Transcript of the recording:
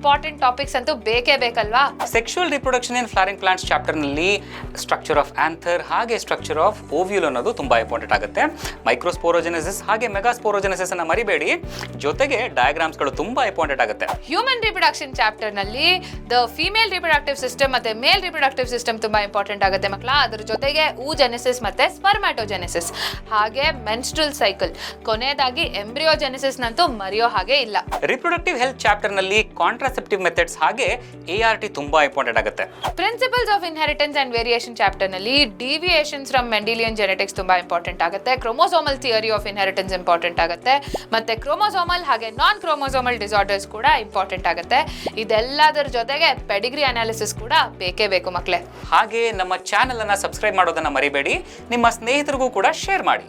Important topics ಅಂತೂ ಬೇಕೇ ಬೇಕಲ್ವಾ. ಸೆಕ್ಷುವಲ್ ರಿಪ್ರೊಡಕ್ಷನ್ ಇನ್ ಫ್ಲವರಿಂಗ್ ಪ್ಲಾಂಟ್ಸ್ ಚಾಪ್ಟರ್ ನಲ್ಲಿ ಸ್ಟ್ರಕ್ಚರ್ ಆಫ್ ಆಂಥರ್ ಹಾಗೆ ಸ್ಟ್ರಕ್ಚರ್ ಆಫ್ ಓವ್ಯೂಲ್ ಅನ್ನೋದು ತುಂಬಾ ಇಂಪಾರ್ಟೆಂಟ್ ಆಗುತ್ತೆ. ಮೈಕ್ರೋಸ್ಪೋರೋಜೆನೆಸಿಸ್ ಹಾಗೆ ಮೆಗಾಸ್ಪೋರೋಜೆನೆಸಿಸ್ ಅನ್ನ ಮರಿಬೇಡಿ, ಜೊತೆಗೆ ಡಯಾಗ್ರಾಮ್ಸ್ ಗಳು ತುಂಬಾ ಇಂಪಾರ್ಟೆಂಟ್ ಆಗುತ್ತೆ. ಹ್ಯೂಮನ್ ರಿಪ್ರೊಡಕ್ಷನ್ ಚಾಪ್ಟರ್ ನಲ್ಲಿ ದ ಫಿಮೇಲ್ ರಿಪ್ರೊಡಕ್ಟಿವ್ ಸಿಸ್ಟಮ್ ಮತ್ತೆ ಮೇಲ್ ರಿಪ್ರೊಡಕ್ಟಿವ್ ಸಿಸ್ಟಮ್ ತುಂಬಾ ಇಂಪಾರ್ಟೆಂಟ್ ಆಗುತ್ತೆ ಮಕ್ಕಳ. ಅದ್ರ ಜೊತೆಗೆ oogenesis ಮತ್ತೆ ಸ್ಪರ್ಮ್ಯಾಟೋಜೆನೆಸಿಸ್ ಹಾಗೆ ಮೆನ್ಸ್ಟ್ರಲ್ ಸೈಕಲ್, ಕೊನೆಯದಾಗಿ ಎಂಬ್ರಿಯೋಜೆನೆಸಿಸ್ ನಂತೂ ಮರೆಯೋ ಹಾಗೆ ಇಲ್ಲ. ರಿಪ್ರೊಡಕ್ಟಿವ್ ಹೆಲ್ತ್ ಚಾಪ್ಟರ್ ನಲ್ಲಿ ಕಾಂಟ್ರಾಸೆಪ್ಟಿವ್ ಮೆಥಡ್ಸ್ ಹಾಗೆ ART ತುಂಬಾ ಇಂಪಾರ್ಟೆಂಟ್ ಆಗುತ್ತೆ. Principles of inheritance and variation chapter ನಲ್ಲಿ ಡಿವಿಯೇಷನ್ಸ್ ಫ್ರಮ್ ಮೆಂಡಿಲಿಯನ್ ಜೆನೆಟಿಕ್ಸ್ ತುಂಬಾ ಇಂಪಾರ್ಟೆಂಟ್ ಆಗುತ್ತೆ. Chromosomal theory of inheritance important ಆಗುತ್ತೆ. ಮತ್ತೆ ಕ್ರೋಮೋಸೋಮಲ್ ಹಾಗೆ ನಾನ್ ಕ್ರೋಮೋಸೋಮಲ್ ಡಿಸಾರ್ಡರ್ಸ್ ಕೂಡ ಇಂಪಾರ್ಟೆಂಟ್ ಆಗುತ್ತೆ. ಇದೆಲ್ಲದರ ಜೊತೆಗೆ ಪೆಡಿಗ್ರಿ ಅನಾಲಿಸಿಸ್ ಕೂಡ ಬೇಕೇ ಬೇಕು ಮಕ್ಕಳೇ. ಹಾಗೆ ನಮ್ಮ ಚಾನೆಲ್ ಅನ್ನ ಸಬ್ಸ್ಕ್ರೈಬ್ ಮಾಡೋದನ್ನ ಮರಿಬೇಡಿ, ನಿಮ್ಮ ಸ್ನೇಹಿತರಿಗೂ ಕೂಡ ಶೇರ್ ಮಾಡಿ.